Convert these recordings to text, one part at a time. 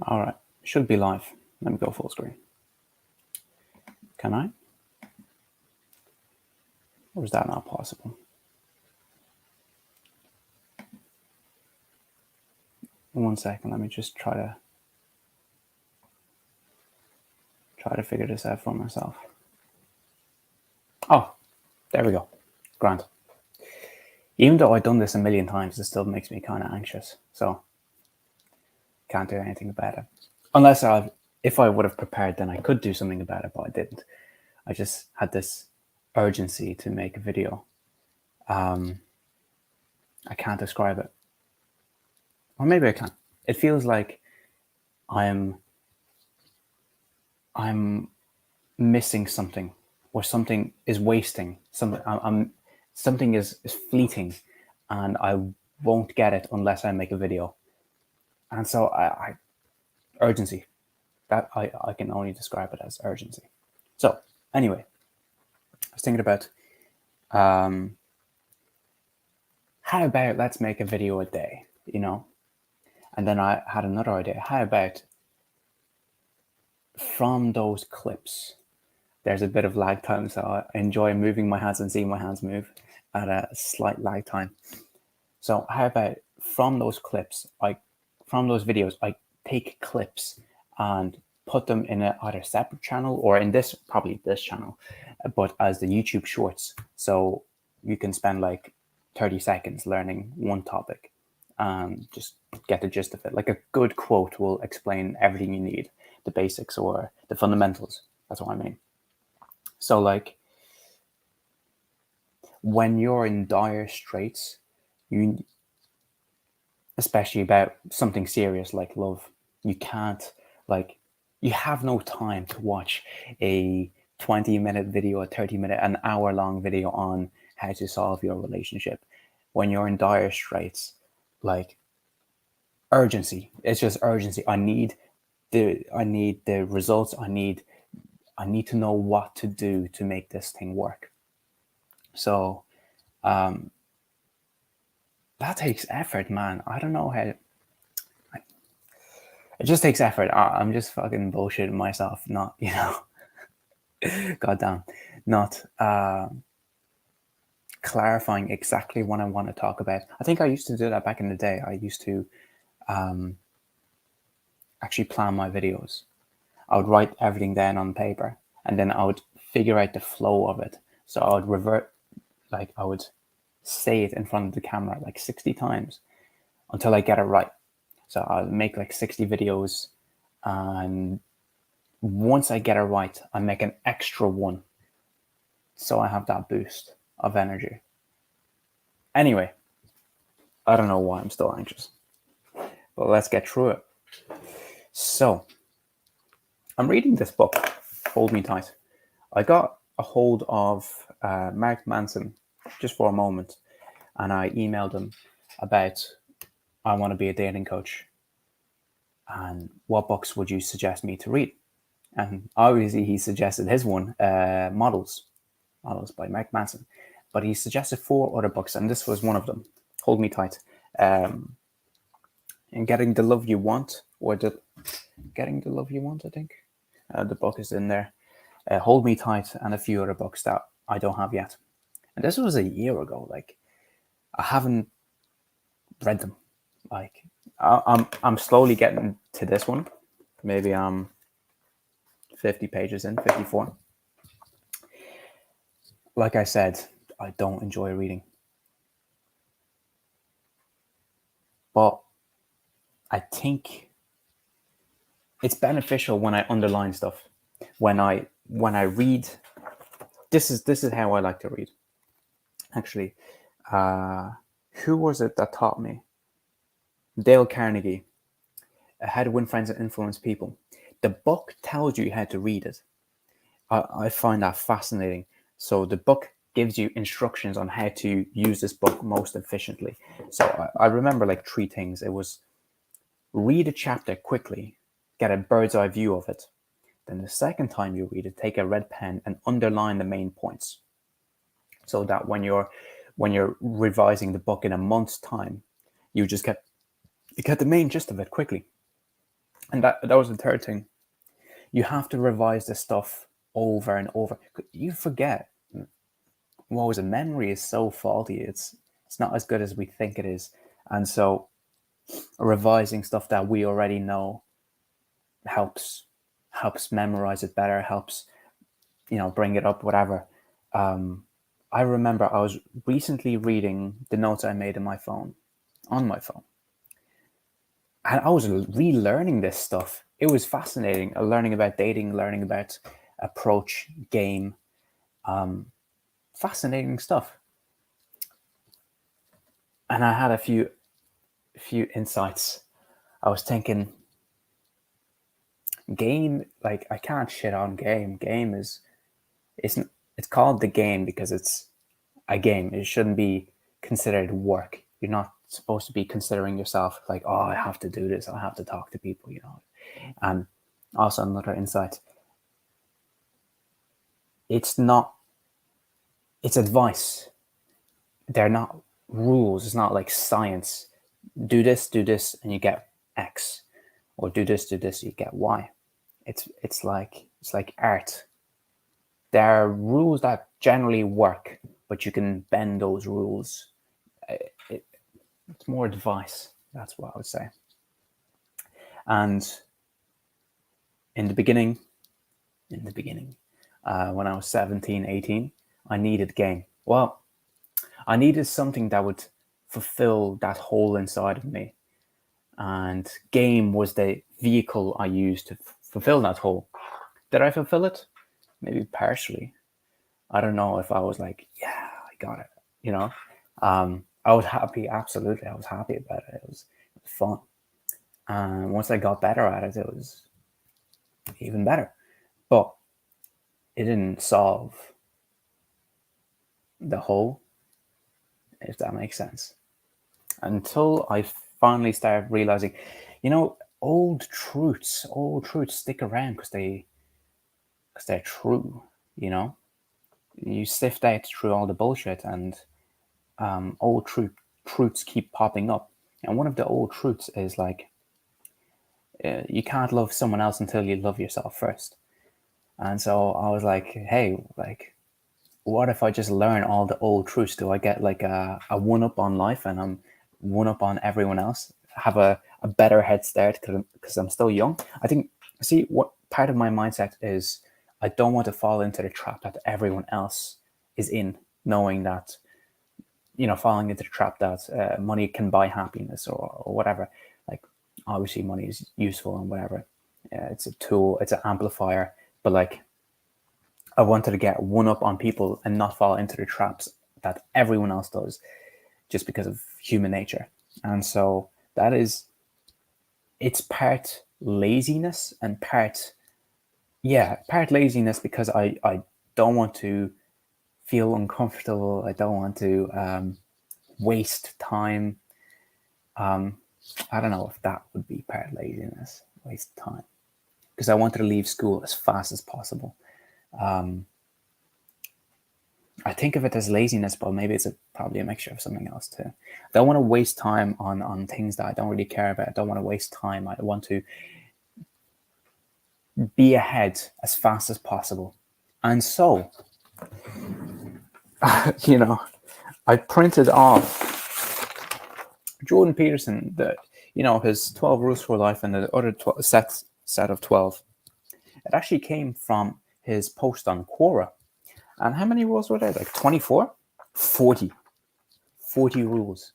All right, should be live. Let me go full screen. Can I? Or is that not possible? One second, let me just try to figure this out for myself. Oh, there we go. Grand. Even though I've done this a million times, it still makes me kind of anxious. So can't do anything about it. Unless if I would have prepared, then I could do something about it, but I didn't. I just had this urgency to make a video. I can't describe it. Or maybe I can. It feels like I'm missing something, or something is wasting. Something is fleeting, and I won't get it unless I make a video. And so I urgency. That I can only describe it as urgency. So anyway, I was thinking about how about let's make a video a day, And then I had another idea. How about from those clips, there's a bit of lag time, so I enjoy moving my hands and seeing my hands move at a slight lag time. So how about from those clips, from those videos, I take clips and put them in either separate channel or in probably this channel, but as the YouTube shorts. So you can spend like 30 seconds learning one topic and just get the gist of it. Like a good quote will explain everything you need, the basics or the fundamentals. That's what I mean. So like when you're in dire straits, especially about something serious like love, you can't, you have no time to watch a 20-minute video, a 30-minute, an hour-long video on how to solve your relationship. When you're in dire straits, like urgency, it's just urgency. I need the results. I need to know what to do to make this thing work. So that takes effort, man. I don't know how. It just takes effort. I'm just fucking bullshitting myself, not, goddamn, not clarifying exactly what I want to talk about. I think I used to do that back in the day. I used to actually plan my videos. I would write everything down on paper, and then I would figure out the flow of it. So I would I would say it in front of the camera like 60 times until I get it right. So I'll make like 60 videos, and once I get it right, I make an extra one. So I have that boost of energy. Anyway, I don't know why I'm still anxious, but let's get through it. So I'm reading this book, Hold Me Tight. I got a hold of Mark Manson just for a moment, and I emailed him about I want to be a dating coach, and what books would you suggest me to read? And obviously he suggested his one, Models by Mark Manson, but he suggested 4 other books, and this was one of them, Hold Me Tight. And Getting the Love You Want, or Getting the Love You Want, I think. The book is in there. Hold Me Tight, and a few other books that I don't have yet. And this was a year ago. Like, I haven't read them. Like, I'm slowly getting to this one. Maybe I'm 50 pages in, 54. Like I said, I don't enjoy reading. But I think it's beneficial when I underline stuff. When I read, this is how I like to read. Actually, who was it that taught me? Dale Carnegie, How to Win Friends and Influence People. The book tells you how to read it. I find that fascinating. So the book gives you instructions on how to use this book most efficiently. So I remember like 3 things. It was read a chapter quickly, get a bird's eye view of it. Then the second time you read it, take a red pen and underline the main points, so that when you're revising the book in a month's time, you get the main gist of it quickly. And that was the third thing. You have to revise the stuff over and over. You forget. What was it? Memory is so faulty. It's not as good as we think it is. And so revising stuff that we already know helps memorize it better, helps bring it up, whatever. I remember I was recently reading the notes I made on my phone, and I was relearning this stuff. It was fascinating, learning about dating, learning about approach, game, fascinating stuff. And I had a few insights. I was thinking, game, like, I can't shit on game. Game is it's called the game because it's a game. It shouldn't be considered work. You're not supposed to be considering yourself like, oh, I have to do this, I have to talk to people, And also another insight, it's advice. They're not rules. It's not like science. Do this, and you get X, or do this, you get Y. It's like art. There are rules that generally work, but you can bend those rules. It's more advice. That's what I would say. And in the beginning, when I was 17, 18, I needed game. Well, I needed something that would fulfill that hole inside of me. And game was the vehicle I used to fulfill that hole. Did I fulfill it? Maybe partially. I don't know if I was like, yeah, I got it. I was happy. Absolutely. I was happy about it. It was fun. And once I got better at it, it was even better. But it didn't solve the whole, if that makes sense. Until I finally started realizing, old truths stick around because they're true. You sift out through all the bullshit, and old truths keep popping up. And one of the old truths is like, you can't love someone else until you love yourself first. And so I was like, hey, like, what if I just learn all the old truths? Do I get like a one up on life, and I'm one up on everyone else? Have a better head start because I'm still young? I think, see, what part of my mindset is, I don't want to fall into the trap that everyone else is in, knowing that, falling into the trap that money can buy happiness or whatever. Like, obviously money is useful and whatever. It's a tool, it's an amplifier, but like, I wanted to get one up on people and not fall into the traps that everyone else does just because of human nature. And so it's part laziness and part laziness because I don't want to feel uncomfortable. I don't want to waste time. I don't know if that would be part laziness, waste time, because I wanted to leave school as fast as possible. I think of it as laziness, but maybe it's probably a mixture of something else too. I don't want to waste time on things that I don't really care about. I don't want to waste time. I want to be ahead as fast as possible. And so, I printed off Jordan Peterson, his 12 rules for life, and the other set of 12. It actually came from his post on Quora. And how many rules were there? Like 24? 40 rules.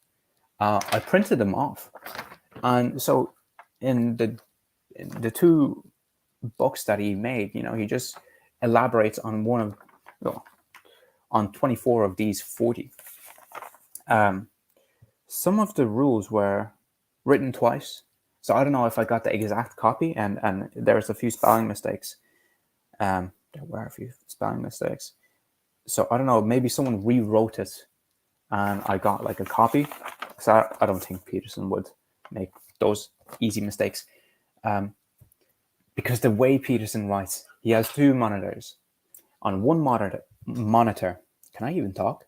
I printed them off. And so in the two books that he made, he just elaborates on on 24 of these 40. Some of the rules were written twice. So I don't know if I got the exact copy, and there's a few spelling mistakes. There were a few spelling mistakes. So I don't know, maybe someone rewrote it and I got like a copy. So I don't think Peterson would make those easy mistakes. Because the way Peterson writes, he has two monitors. On one monitor, can I even talk?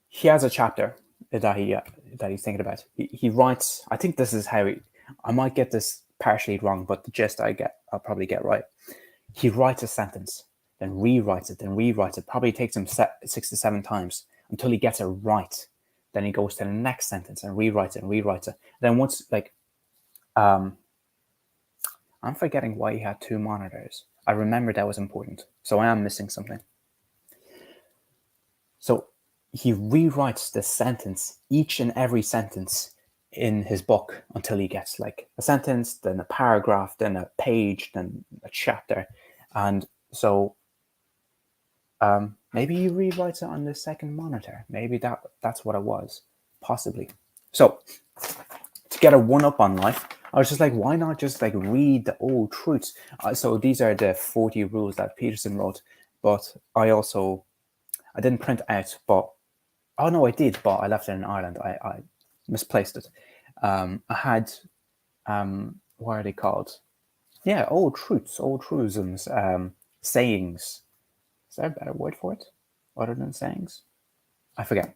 He has a chapter that he's thinking about. He writes, I think this is how I might get this partially wrong, but the gist I'll probably get right. He writes a sentence, then rewrites it, probably takes him 6 to 7 times until he gets it right. Then he goes to the next sentence and rewrites it. Then once, like, I'm forgetting why he had 2 monitors. I remember that was important. So I am missing something. So he rewrites the sentence, each and every sentence in his book, until he gets like a sentence, then a paragraph, then a page, then a chapter. And so maybe he rewrites it on the second monitor. Maybe that's what it was, possibly. So to get a 1-up on life, I was just like, why not just like read the old truths? So these are the 40 rules that Peterson wrote, but I didn't print out, but oh no, I did, but I left it in Ireland. I misplaced it. I had what are they called? Yeah, old truisms, sayings. Is there a better word for it other than sayings? I forget.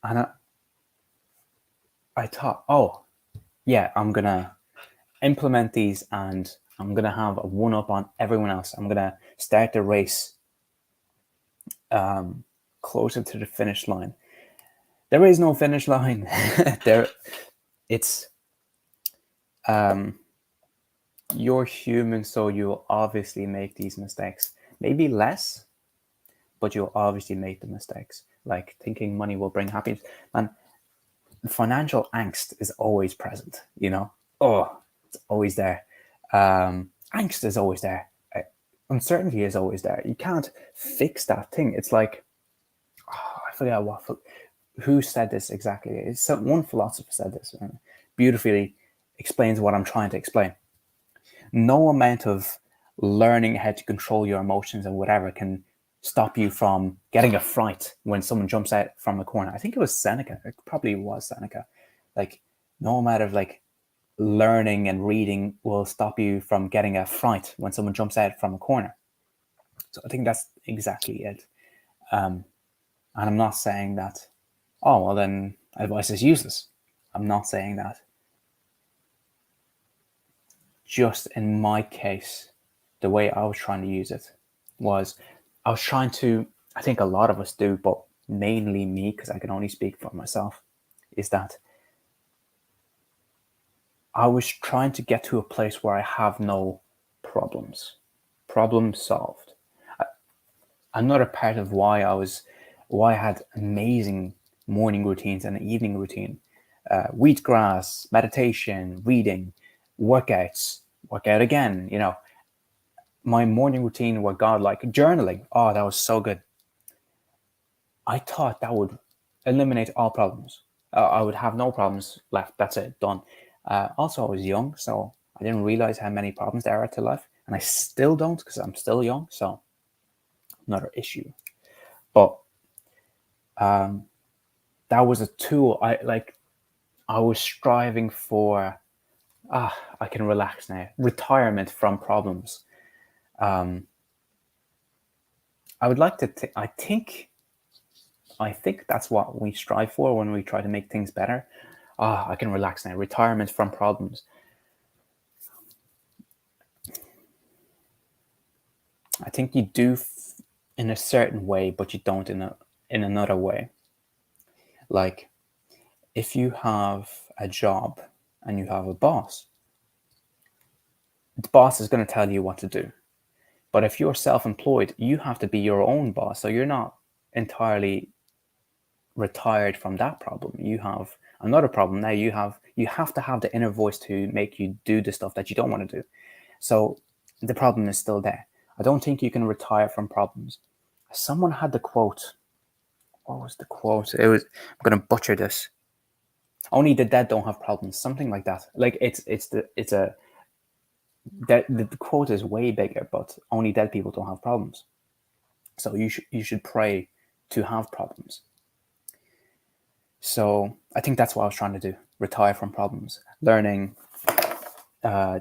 And I thought, oh yeah, I'm gonna implement these, and I'm gonna have a 1-up on everyone else. I'm gonna start the race closer to the finish line. There is no finish line. It's you're human, so you'll obviously make these mistakes. Maybe less, but you'll obviously make the mistakes. Like thinking money will bring happiness. And financial angst is always present, you know? Oh, it's always there. Angst is always there. Uncertainty is always there. You can't fix that thing. It's like, I forget who said this exactly. It's one philosopher said this, beautifully explains what I'm trying to explain. No amount of learning how to control your emotions and whatever can stop you from getting a fright when someone jumps out from a corner. I think it was Seneca. It probably was Seneca. Like, no amount of like learning and reading will stop you from getting a fright when someone jumps out from a corner. So I think that's exactly it. And I'm not saying that, oh, well, then advice is useless. I'm not saying that. Just in my case, the way I was trying to use it was I was trying to, I think a lot of us do, but mainly me, because I can only speak for myself, is that I was trying to get to a place where I have no problems. Problem solved. Another part of why I had amazing morning routines and an evening routine, wheatgrass, meditation, reading, workouts, workout again, you know, my morning routine were godlike. Journaling, oh, that was so good. I thought that would eliminate all problems. I would have no problems left. That's it, done. Also, I was young, so I didn't realize how many problems there are to life, and I still don't because I'm still young. So, another issue. But that was a tool. I was striving for. I can relax now. Retirement from problems. I would like to. I think that's what we strive for when we try to make things better. I can relax now. Retirement from problems. I think you do in a certain way, but you don't in another way. Like if you have a job and you have a boss, the boss is going to tell you what to do. But if you're self-employed, you have to be your own boss. So you're not entirely retired from that problem. You have another problem now. You have to have the inner voice to make you do the stuff that you don't want to do. So the problem is still there. I don't think you can retire from problems. Someone had the quote. What was the quote? I'm going to butcher this. Only the dead don't have problems. Something like that. Like the quote is way bigger, but only dead people don't have problems. So you should pray to have problems. So I think that's what I was trying to do: retire from problems, learning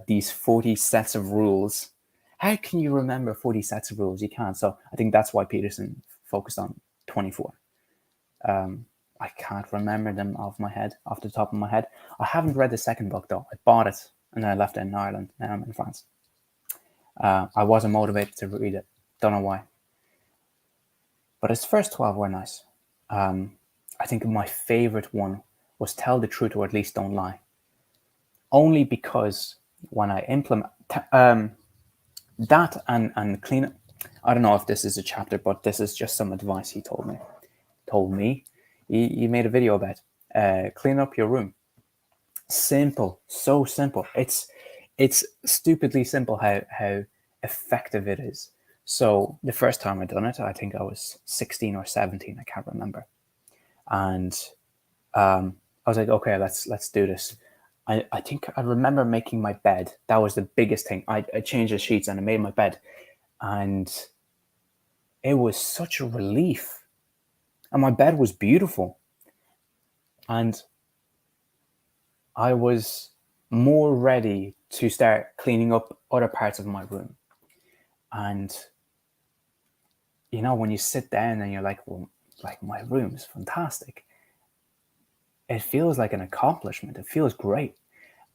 these 40 sets of rules. How can you remember 40 sets of rules? You can't. So I think that's why Peterson focused on 24. I can't remember them off the top of my head. I haven't read the second book though. I bought it and then I left it in Ireland. Now I'm in France. I wasn't motivated to read it. Don't know why. But its first 12 were nice. I think my favorite one was Tell the Truth or At Least Don't Lie. Only because when I implement that and clean up, I don't know if this is a chapter, but this is just some advice he told me. He made a video about clean up your room. Simple, so simple. It's stupidly simple how effective it is. So the first time I done it, I think I was 16 or 17, I can't remember. And I was like, okay, let's do this. I think I remember making my bed. That was the biggest thing. I changed the sheets and I made my bed. And it was such a relief. And my bed was beautiful. And I was more ready to start cleaning up other parts of my room. And, you know, when you sit down and you're like, well, like my room's fantastic. It feels like an accomplishment. It feels great.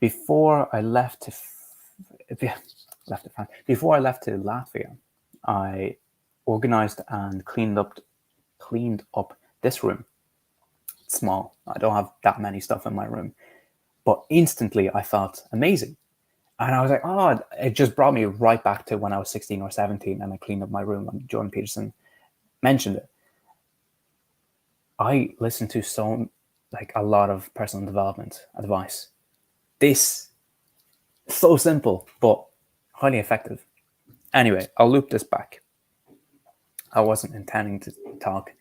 Before I left to Latvia, I organized and cleaned up this room. It's small. I don't have that many stuff in my room, but instantly I felt amazing. And I was like, oh, it just brought me right back to when I was 16 or 17 and I cleaned up my room and Jordan Peterson mentioned it. I listened to a lot of personal development advice. This so simple, but highly effective. Anyway, I'll loop this back. I wasn't intending to talk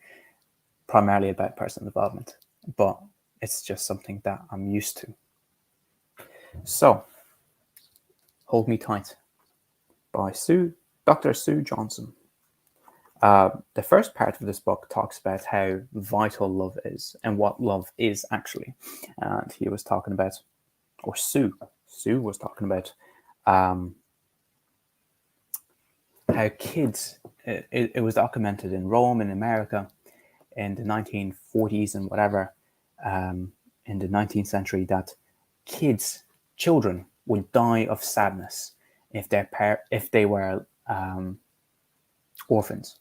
primarily about personal development, but it's just something that I'm used to. So, Hold Me Tight by Dr. Sue Johnson. The first part of this book talks about how vital love is and what love is actually. And he was talking about, or Sue was talking about how kids, it was documented in Rome, in America, in the 1940s and whatever, in the 19th century, that children would die of sadness if they were orphans.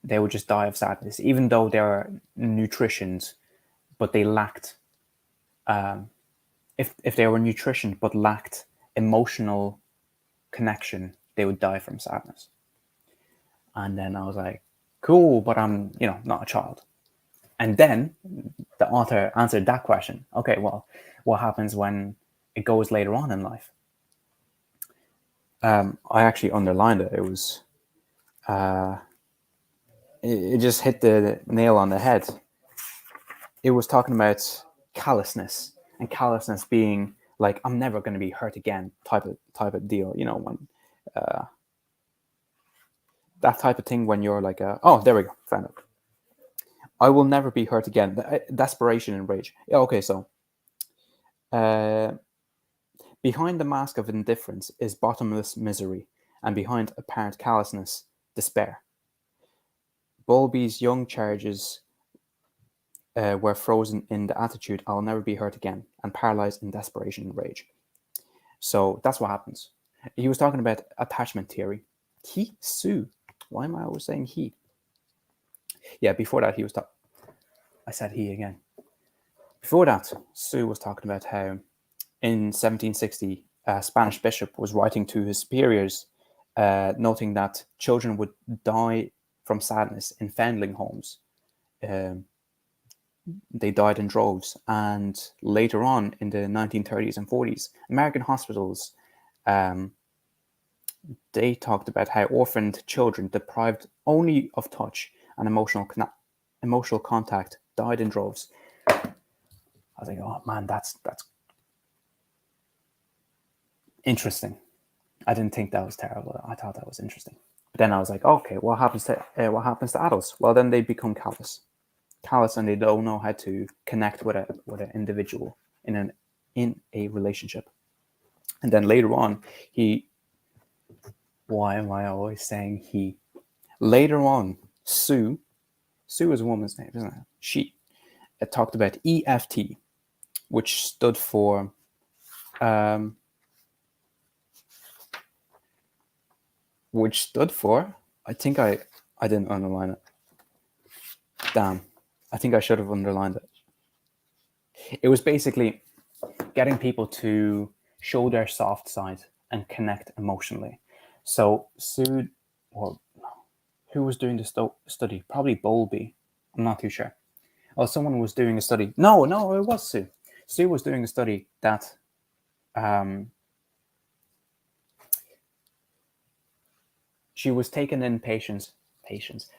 They would just die of sadness, even though they were nutritioned, but they lacked. If they were nutritioned but lacked emotional connection, they would die from sadness. And then I was like, cool, but I'm, not a child. And then the author answered that question. Okay, well, what happens when it goes later on in life? I actually underlined it. It was, it just hit the nail on the head. It was talking about callousness, and callousness being like, I'm never going to be hurt again type of deal. When that type of thing, when you're like, oh, there we go, found it. I will never be hurt again. Desperation and rage. Yeah, okay, so behind the mask of indifference is bottomless misery, and behind apparent callousness, despair. Bowlby's young charges were frozen in the attitude, I'll never be hurt again, and paralyzed in desperation and rage. So that's what happens. He was talking about attachment theory. Sue. Why am I always saying he? Yeah, before that, I said he again. Before that, Sue was talking about how in 1760, a Spanish bishop was writing to his superiors, noting that children would die from sadness in foundling homes. They died in droves. And later on, in the 1930s and 40s, American hospitals, they talked about how orphaned children deprived only of touch and emotional contact died in droves. I was like, oh man, that's interesting. I didn't think that was terrible. I thought that was interesting. But then I was like, okay, what happens to adults? Well, then they become callous, and they don't know how to connect with an individual in a relationship. And then later on, why am I always saying he? Later on, Sue is a woman's name, isn't it? She it talked about EFT, which stood for I think I didn't underline it. Damn, I think I should have underlined it. It was basically getting people to show their soft side and connect emotionally. So Sue, or who was doing the study? Probably Bowlby. I'm not too sure. Oh, someone was doing a study. No, it was Sue. Sue was doing a study that she was taking in patients.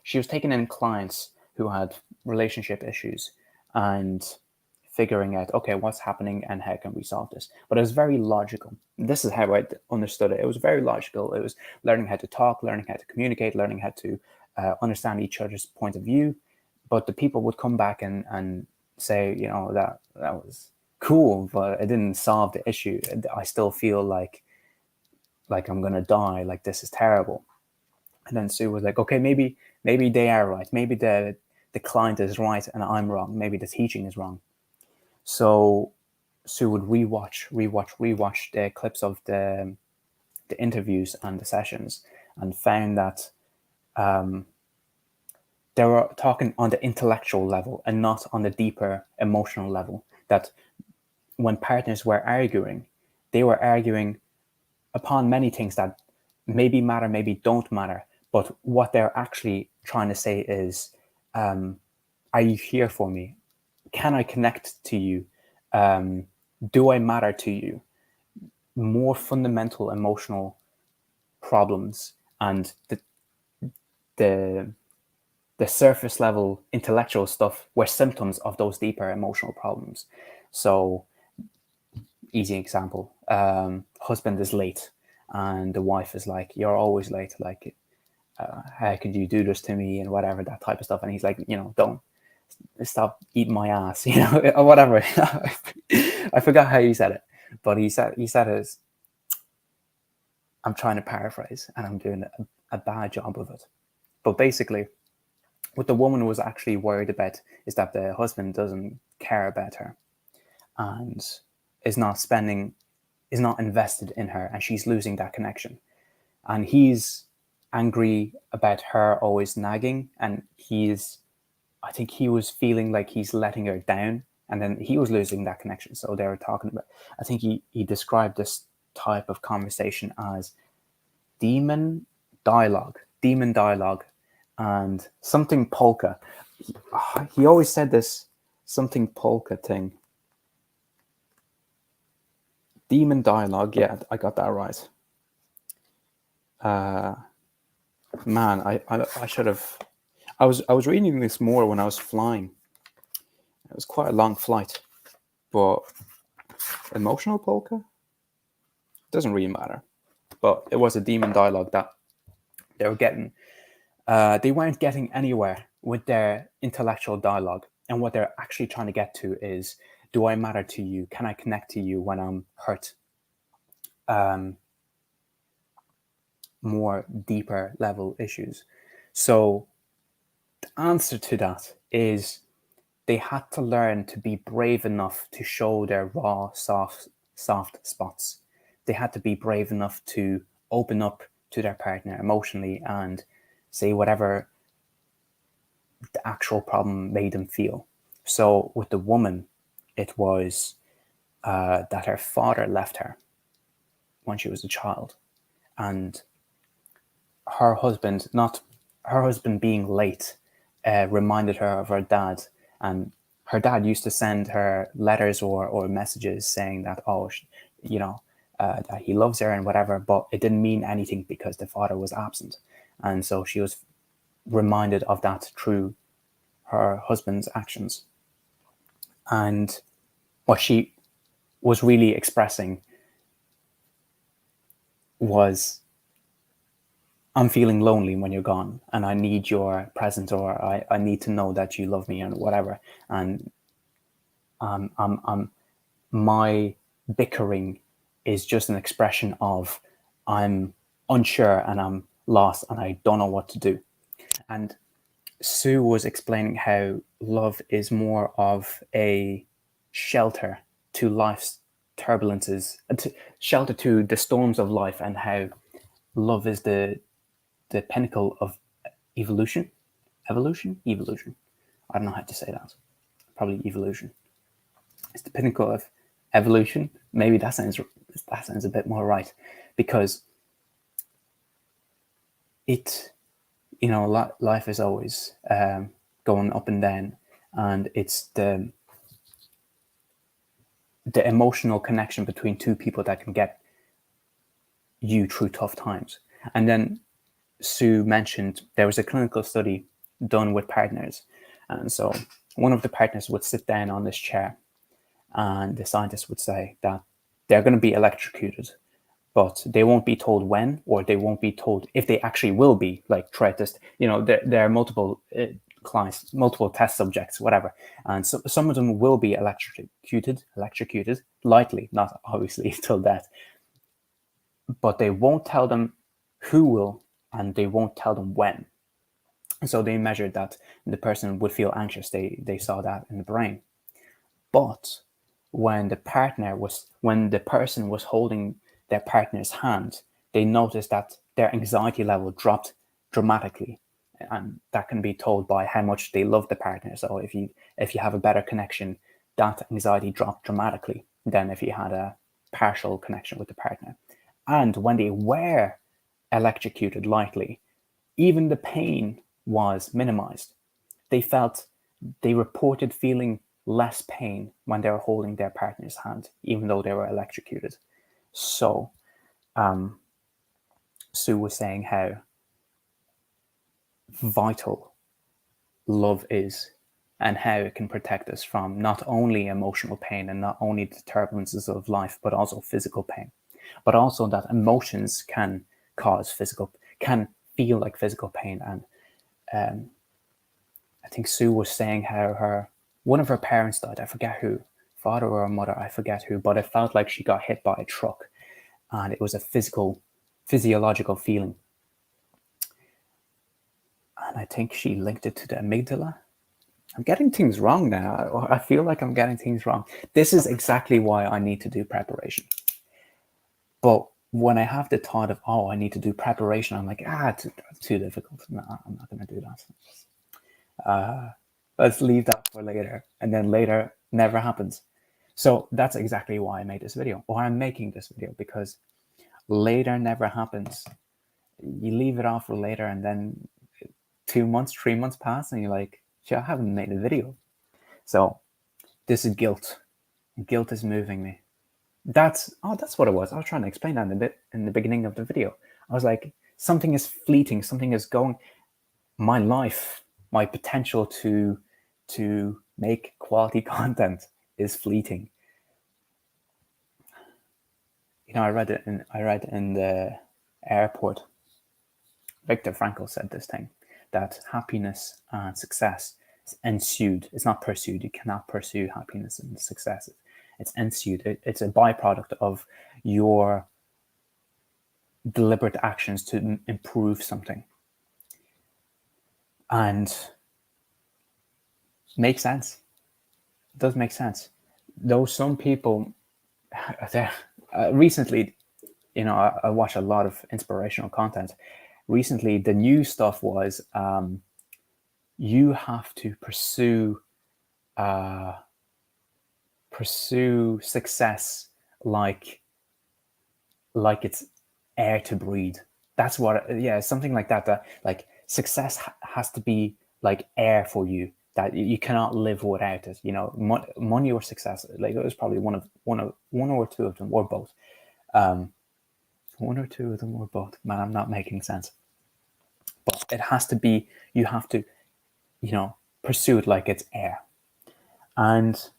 She was taking in clients who had relationship issues and figuring out, okay, what's happening and how can we solve this? But it was very logical. This is how I understood it. It was very logical. It was learning how to talk, learning how to communicate, learning how to understand each other's point of view. But the people would come back and say, that was cool, but it didn't solve the issue. I still feel like I'm gonna die. Like, this is terrible. And then Sue was like, okay, maybe they are right. Maybe the client is right and I'm wrong. Maybe the teaching is wrong. So Sue would rewatch the clips of the interviews and the sessions, and found that they were talking on the intellectual level and not on the deeper emotional level. That when partners were arguing, they were arguing upon many things that maybe matter, maybe don't matter. But what they're actually trying to say is, are you here for me? Can I connect to you? Do I matter to you? More fundamental emotional problems, and the surface level intellectual stuff were symptoms of those deeper emotional problems. So, easy example, husband is late and the wife is like, you're always late, like, how could you do this to me, and whatever, that type of stuff. And he's like, don't stop eating my ass, or whatever. I forgot how he said it, but he said it, I'm trying to paraphrase and I'm doing a bad job of it. But basically, what the woman was actually worried about is that the husband doesn't care about her and is not invested in her, and she's losing that connection. And he's angry about her always nagging, and I think he was feeling like he's letting her down, and then he was losing that connection. So they were talking about, I think he described this type of conversation as demon dialogue, and something polka. He always said this something polka thing. Demon dialogue. Yeah, I got that right. Man, I should have. I was reading this more when I was flying. It was quite a long flight, but emotional polka doesn't really matter. But it was a demon dialogue that they were getting. They weren't getting anywhere with their intellectual dialogue, and what they're actually trying to get to is, do I matter to you? Can I connect to you when I'm hurt? More deeper level issues. So the answer to that is, they had to learn to be brave enough to show their raw, soft spots. They had to be brave enough to open up to their partner emotionally and say whatever the actual problem made them feel. So with the woman, it was that her father left her when she was a child, and her husband being late reminded her of her dad. And her dad used to send her letters or messages saying that, that he loves her and whatever, but it didn't mean anything because the father was absent. And so she was reminded of that through her husband's actions. And what she was really expressing was, I'm feeling lonely when you're gone, and I need your presence, or I need to know that you love me, and whatever. And my bickering is just an expression of, I'm unsure and I'm lost and I don't know what to do. And Sue was explaining how love is more of a shelter to life's turbulences, shelter to the storms of life, and how love is the pinnacle of evolution. Evolution. I don't know how to say that. Probably evolution. It's the pinnacle of evolution. Maybe that sounds a bit more right, because life is always going up and down, and it's the emotional connection between two people that can get you through tough times. And then Sue mentioned there was a clinical study done with partners, and so one of the partners would sit down on this chair, and the scientist would say that they're going to be electrocuted, but they won't be told when, or they won't be told if they actually will be, like throughout this. There are multiple clients, multiple test subjects, whatever, and so some of them will be electrocuted lightly, not obviously till death, but they won't tell them who will, and they won't tell them when. So they measured that the person would feel anxious. They saw that in the brain. But when the person was holding their partner's hand, they noticed that their anxiety level dropped dramatically. And that can be told by how much they love the partner. So if you have a better connection, that anxiety dropped dramatically than if you had a partial connection with the partner. And when they were electrocuted lightly, even the pain was minimized. They reported feeling less pain when they were holding their partner's hand, even though they were electrocuted. So Sue was saying how vital love is, and how it can protect us from not only emotional pain and not only the turbulences of life, but also physical pain. But also that emotions can feel like physical pain. And I think Sue was saying how one of her parents died. I forget who, father or mother, I forget who, but it felt like she got hit by a truck, and it was a physiological feeling. And I think she linked it to the amygdala. I'm getting things wrong now. I feel like I'm getting things wrong. This is exactly why I need to do preparation. But when I have the thought of, I need to do preparation, I'm like, too difficult. No, I'm not going to do that. Let's leave that for later. And then later never happens. So that's exactly why I made this video, or I'm making this video, because later never happens. You leave it off for later, and then 2 months, 3 months pass, and you're like, I haven't made a video. So this is guilt. Guilt is moving me. That's what it was. I was trying to explain that in the beginning of the video. I was like, something is fleeting, something is going. My life, my potential to make quality content is fleeting. I read in the airport. Viktor Frankl said this thing, that happiness and success is ensued. It's not pursued. You cannot pursue happiness and success. It's ensued. It's a byproduct of your deliberate actions to improve something. And makes sense. It does make sense. Though some people recently, I watch a lot of inspirational content. Recently, the new stuff was you have to pursue success like it's air to breathe. That's what, something like that. That like success has to be like air for you, that you cannot live without it. Money or success, like it was probably one or two of them, or both. One or two of them, or both. Man, I'm not making sense. But it has to be. You have to, pursue it like it's air, and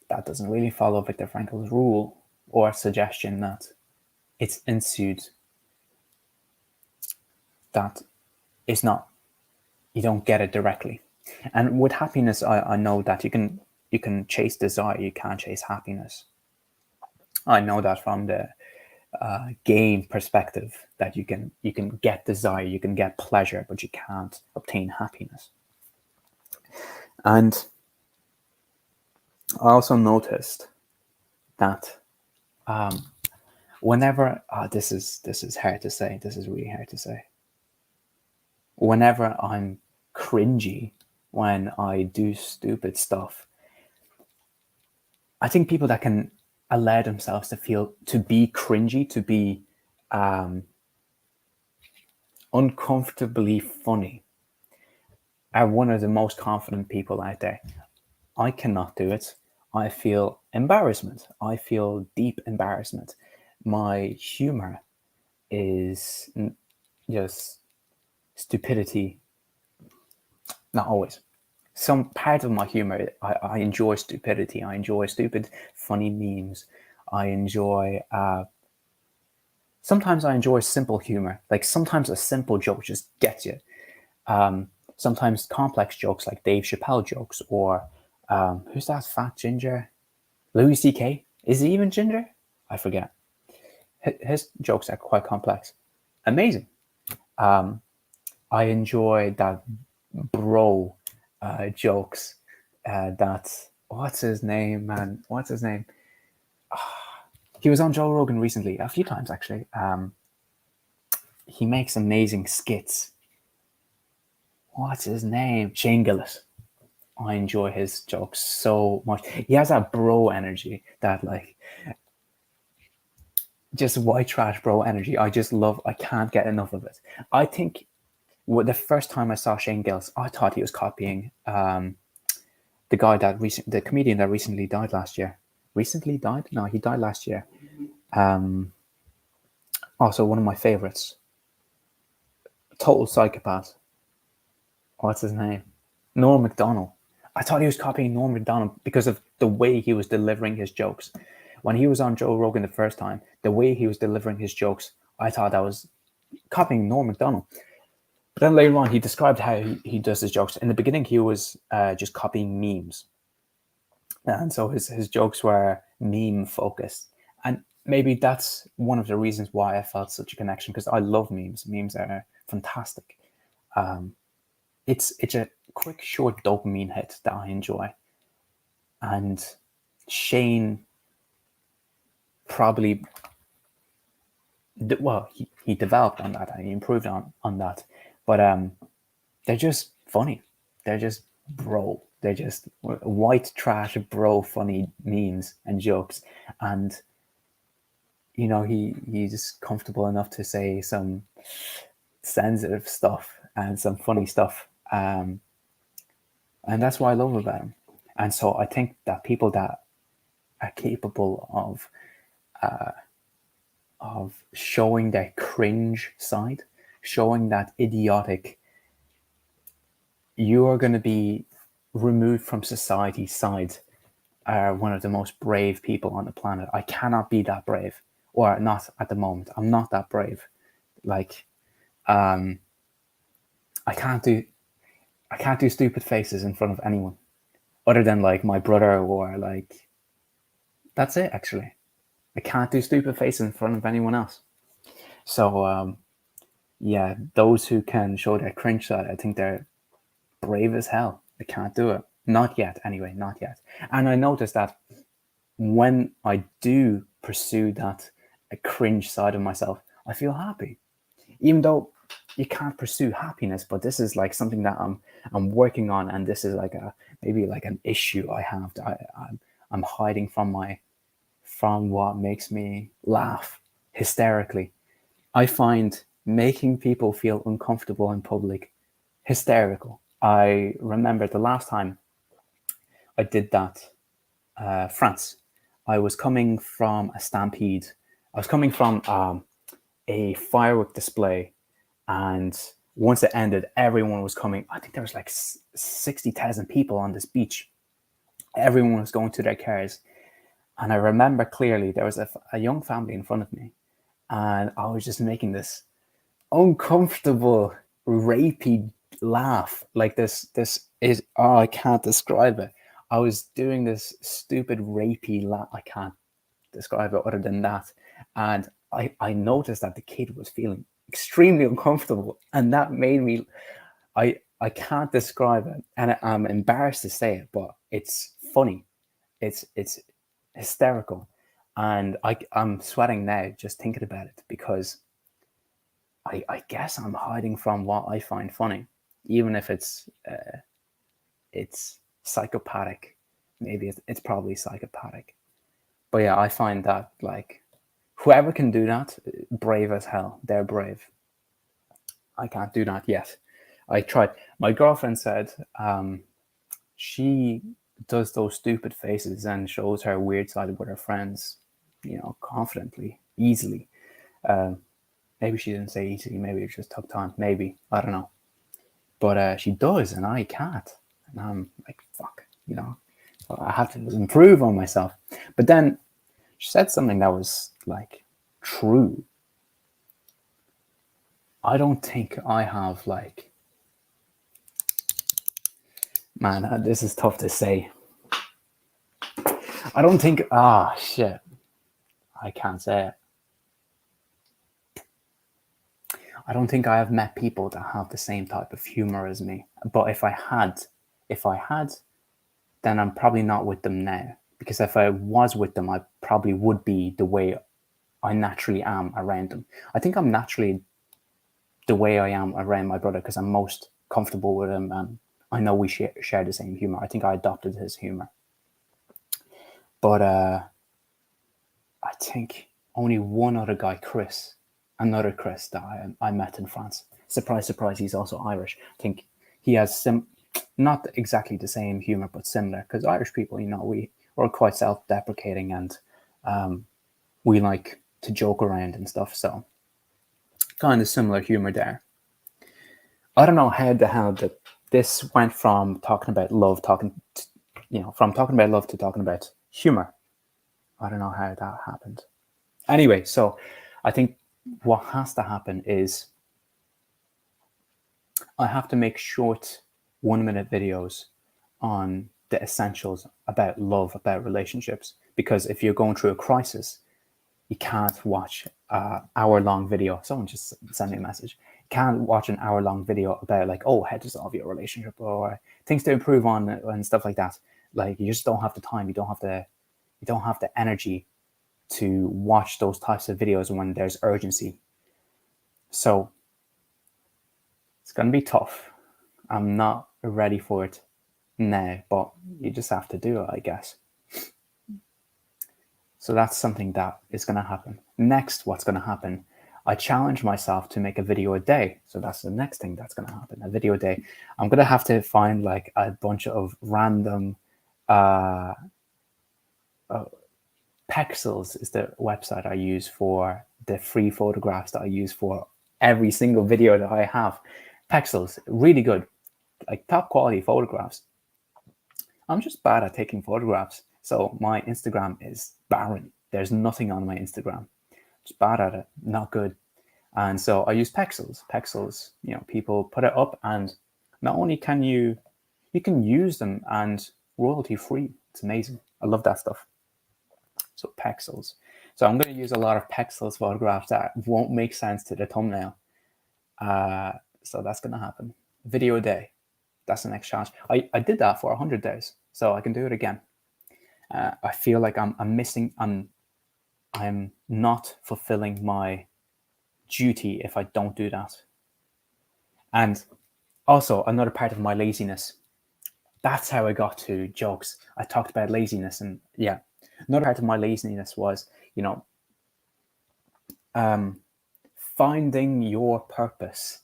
that doesn't really follow Viktor Frankl's rule or suggestion that it's ensued. That is not, you don't get it directly. And with happiness, I know that you can chase desire, you can't chase happiness. I know that from the gain perspective, that you can get desire, you can get pleasure, but you can't obtain happiness. And I also noticed that whenever this is hard to say, this is really hard to say. Whenever I'm cringy, when I do stupid stuff, I think people that can allow themselves to be cringy, to be uncomfortably funny, are one of the most confident people out there. I cannot do it. I feel embarrassment. I feel deep embarrassment. My humor is just stupidity. Not always. Some part of my humor, I enjoy stupidity. I enjoy stupid, funny memes. I enjoy. Sometimes I enjoy simple humor. Like sometimes a simple joke just gets you. Sometimes complex jokes like Dave Chappelle jokes, or who's that fat ginger? Louis C.K. Is he even ginger? I forget. His jokes are quite complex. Amazing. I enjoy that bro jokes. That what's his name, man? What's his name? He was on Joe Rogan recently, a few times actually. He makes amazing skits. What's his name? Shane Gillis. I enjoy his jokes so much. He has that bro energy, that like just white trash bro energy. I just love. I can't get enough of it. I think the first time I saw Shane Gillis, I thought he was copying the guy the comedian that recently died last year. Recently died? No, he died last year. Also, one of my favorites. Total psychopath. What's his name? Norm Macdonald. I thought he was copying Norm Macdonald because of the way he was delivering his jokes. When he was on Joe Rogan the first time, the way he was delivering his jokes, I thought that was copying Norm Macdonald. But then later on, he described how he does his jokes. In the beginning, he was just copying memes. And so his jokes were meme focused. And maybe that's one of the reasons why I felt such a connection, because I love memes. Memes are fantastic. It's a quick, short dopamine hit that I enjoy. And Shane probably, well, he developed on that, and he improved on that. But they're just funny. They're just bro. They're just white trash bro funny memes and jokes. And you know, he's comfortable enough to say some sensitive stuff and some funny stuff. And that's what I love about him. And so I think that people that are capable of showing their cringe side, showing that idiotic, you are going to be removed from society's side, are one of the most brave people on the planet. I cannot be that brave, or not at the moment. I'm not that brave. Like, I can't do stupid faces in front of anyone, other than like my brother, or like, that's it. Actually, I can't do stupid faces in front of anyone else. So yeah, those who can show their cringe side, I think they're brave as hell. I can't do it. Not yet, anyway, not yet. And I noticed that when I do pursue that a cringe side of myself, I feel happy. Even though you can't pursue happiness, but this is like something that I'm working on, and this is like maybe like an issue I have. I'm hiding from what makes me laugh hysterically. I find making people feel uncomfortable in public hysterical. I remember the last time I did that, France. I was coming from a stampede. I was coming from a firework display, and once it ended, everyone was coming. I think there was like 60,000 people on this beach. Everyone was going to their cars. And I remember clearly there was a young family in front of me, and I was just making this uncomfortable, rapey laugh. Like this is, oh, I can't describe it. I was doing this stupid rapey laugh. I can't describe it other than that. And I noticed that the kid was feeling extremely uncomfortable, and that made me. I can't describe it, and I'm embarrassed to say it, but it's funny. It's hysterical, and I'm sweating now just thinking about it because I guess I'm hiding from what I find funny, even if it's psychopathic. Maybe it's probably psychopathic. But yeah, I find that like whoever can do that, brave as hell. They're brave. I can't do that yet. I tried. My girlfriend said she does those stupid faces and shows her weird side with her friends, confidently, easily. Maybe she didn't say easily. Maybe it just took time. Maybe, I don't know. But she does, and I can't. And I'm like, fuck, I have to improve on myself. But then she said something that was like true. I don't think I have like, man, this is tough to say. I don't think, shit, I can't say it. I don't think I have met people that have the same type of humor as me. But if I had, then I'm probably not with them now. Because if I was with them, I probably would be the way I naturally am around them. I think I'm naturally the way I am around my brother because I'm most comfortable with him, and I know we share the same humor. I think I adopted his humor. But I think only one other guy, Chris, another Chris that I met in France. Surprise, surprise, he's also Irish. I think he has not exactly the same humor, but similar. Because Irish people, we're quite self-deprecating, and we like to joke around and stuff. So kind of similar humor there. I don't know how the hell that this went from talking about love, from talking about love to talking about humor. I don't know how that happened. Anyway, so I think what has to happen is I have to make short 1 minute videos on the essentials about love, about relationships. Because if you're going through a crisis, you can't watch an hour-long video. Someone just sent me a message. You can't watch an hour-long video about like, oh, how to solve your relationship or things to improve on and stuff like that. Like you just don't have the time. You don't have the energy to watch those types of videos when there's urgency. So it's going to be tough. I'm not ready for it now, but you just have to do it, I guess. So that's something that is going to happen. Next, what's going to happen? I challenge myself to make a video a day. So that's the next thing that's going to happen, a video a day. I'm going to have to find like a bunch of random Pexels is the website I use for the free photographs that I use for every single video that I have. Pexels, really good, like top quality photographs. I'm just bad at taking photographs. So my Instagram is barren. There's nothing on my Instagram. Just bad at it, not good. And so I use Pexels. Pexels, people put it up, and not only can you can use them and royalty free. It's amazing. I love that stuff. So Pexels. So I'm going to use a lot of Pexels photographs that won't make sense to the thumbnail. So that's going to happen. Video a day. That's the next challenge. I did that for 100 days, so I can do it again. I feel like I'm missing. I'm not fulfilling my duty if I don't do that. And also another part of my laziness. That's how I got to jokes. I talked about laziness, and yeah, another part of my laziness was, finding your purpose.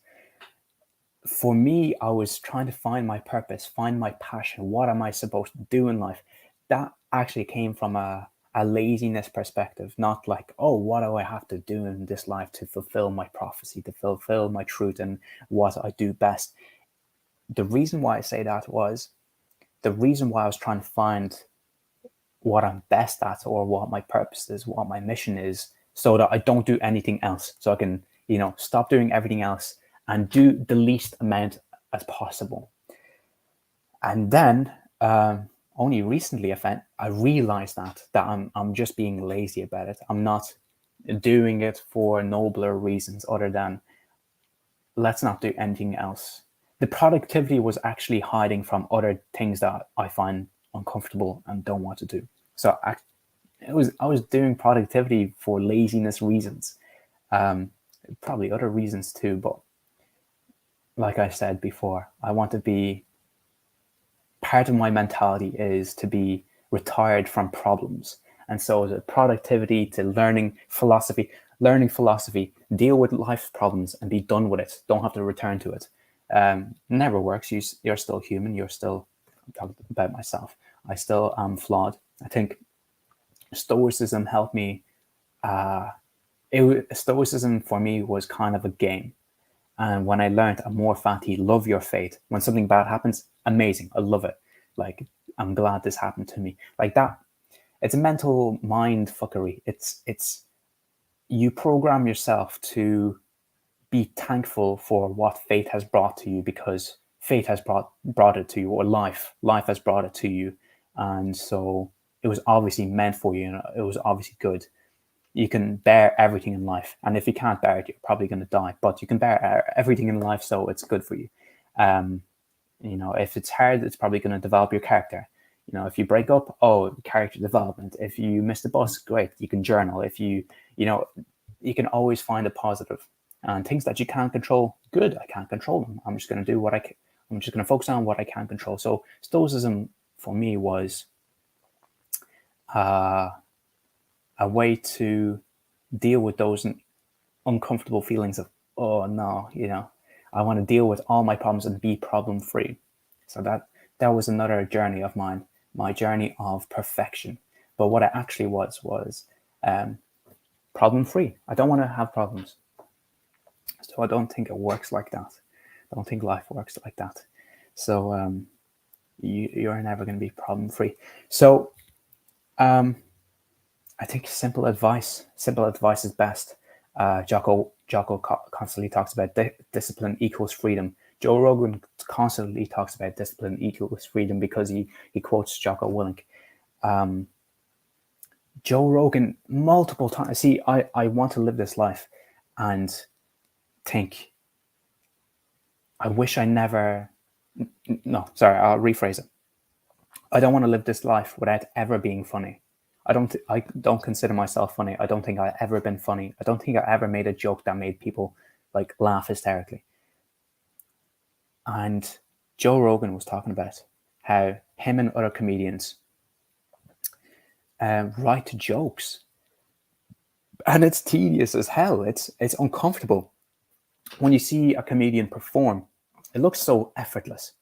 For me, I was trying to find my purpose, find my passion. What am I supposed to do in life? That actually came from a laziness perspective, not like, oh, what do I have to do in this life to fulfill my prophecy, to fulfill my truth and what I do best. The reason why I say that was the reason why I was trying to find what I'm best at or what my purpose is, what my mission is, so that I don't do anything else. So I can, stop doing everything else and do the least amount as possible. And then only recently I realized that I'm just being lazy about it. I'm not doing it for nobler reasons other than let's not do anything else. The productivity was actually hiding from other things that I find uncomfortable and don't want to do. So I was doing productivity for laziness reasons. Probably other reasons too, but like I said before, I want to be, part of my mentality is to be retired from problems. And so the productivity to learning philosophy, deal with life problems and be done with it. Don't have to return to it. Never works. You're still human. You're still, I'm talking about myself, I still am flawed. I think Stoicism helped me. Stoicism for me was kind of a game. And when I learned amor fati, love your fate, when something bad happens, amazing, I love it. Like, I'm glad this happened to me. Like that, it's a mental mind fuckery. It's you program yourself to be thankful for what fate has brought to you, because fate has brought it to you, or life has brought it to you, and so it was obviously meant for you, and it was obviously good. You can bear everything in life, and if you can't bear it, you're probably going to die, but you can bear everything in life, so it's good for you. If it's hard, it's probably going to develop your character. If you break up, character development. If you miss the bus, great, you can journal. If you can always find a positive. And things that you can't control, good, I can't control them. I'm just going to do what I'm just going to focus on what I can control. So Stoicism for me was a way to deal with those uncomfortable feelings of, oh no, I want to deal with all my problems and be problem free. So that was another journey of mine, my journey of perfection. But what I actually was problem free. I don't want to have problems. So I don't think it works like that. I don't think life works like that. So you're never going to be problem free. So I think simple advice is best. Jocko constantly talks about discipline equals freedom. Joe Rogan constantly talks about discipline equals freedom because he quotes Jocko Willink. Joe Rogan multiple times. See, I want to live this life and think, I wish I never. No, sorry, I'll rephrase it. I don't want to live this life without ever being funny. I don't consider myself funny. I don't think I've ever been funny. I don't think I ever made a joke that made people like laugh hysterically. And Joe Rogan was talking about how him and other comedians write jokes, and it's tedious as hell. It's uncomfortable. When you see a comedian perform, it looks so effortless.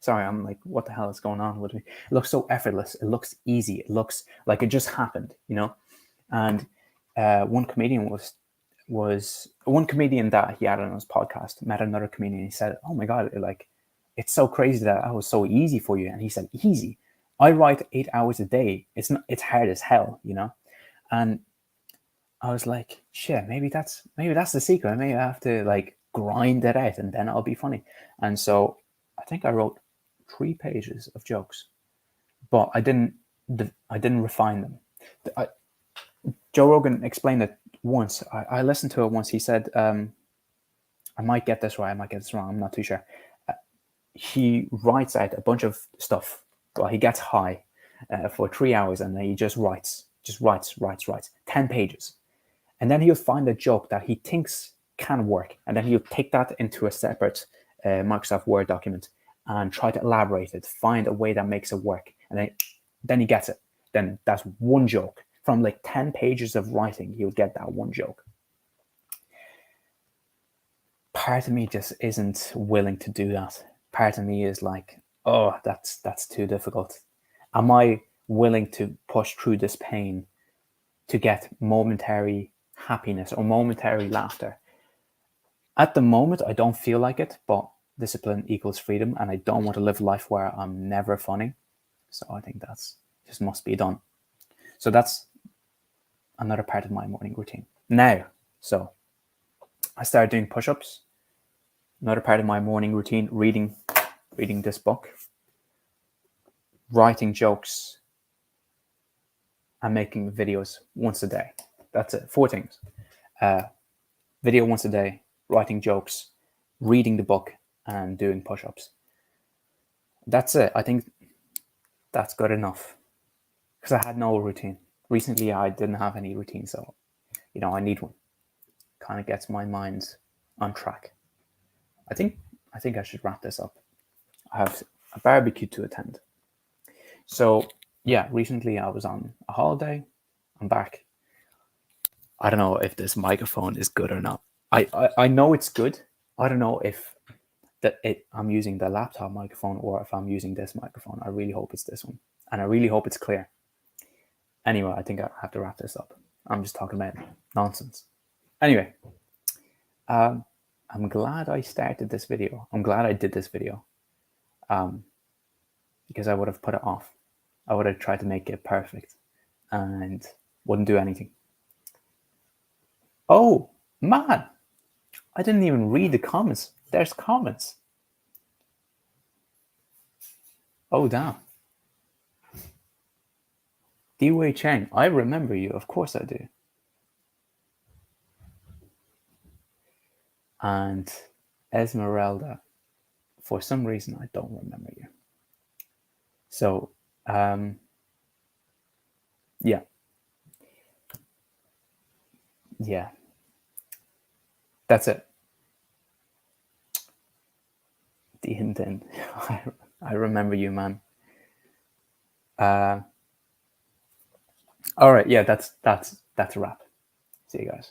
Sorry, I'm like, what the hell is going on with me? It looks so effortless. It looks easy. It looks like it just happened, And one comedian one comedian that he had on his podcast met another comedian. He said, "Oh my god, it's so crazy that was so easy for you." And he said, "Easy? I write 8 hours a day. It's not. It's hard as hell, And I was like, shit, maybe that's the secret. Maybe I have to like grind it out, and then I'll be funny. And so I think I wrote 3 pages of jokes, but I didn't refine them. Joe Rogan explained it once. I listened to it once. He said, I might get this right, I might get this wrong, I'm not too sure. He writes out a bunch of stuff. Well, he gets high for 3 hours, and then he just writes 10 pages. And then he'll find a joke that he thinks can work, and then he'll take that into a separate Microsoft Word document and try to elaborate it, find a way that makes it work. And then he gets it. Then that's one joke. From like 10 pages of writing, he'll get that one joke. Part of me just isn't willing to do that. Part of me is like, oh, that's too difficult. Am I willing to push through this pain to get momentary happiness or momentary laughter? At the moment, I don't feel like it, but discipline equals freedom, and I don't want to live life where I'm never funny. So I think that's just must be done. So that's another part of my morning routine. Now, so I started doing push-ups. Another part of my morning routine, reading this book, writing jokes, and making videos once a day. That's it. 4 things. Video once a day, writing jokes, reading the book, and doing push-ups. That's it. I think that's good enough, because I had no routine. Recently, I didn't have any routine, so, I need one. Kind of gets my mind on track. I think I should wrap this up. I have a barbecue to attend. So, yeah, recently I was on a holiday. I'm back. I don't know if this microphone is good or not. I know it's good. I don't know if I'm using the laptop microphone or if I'm using this microphone. I really hope it's this one. And I really hope it's clear. Anyway, I think I have to wrap this up. I'm just talking about nonsense. Anyway, I'm glad I started this video. I'm glad I did this video. Because I would have put it off. I would have tried to make it perfect and wouldn't do anything. Oh, man. I didn't even read the comments. There's comments. Oh, damn. D-Wei Chang, I remember you. Of course I do. And Esmeralda, for some reason, I don't remember you. So, yeah. Yeah. That's it. The Hinton. I remember you, man. All right. Yeah, that's a wrap. See you guys.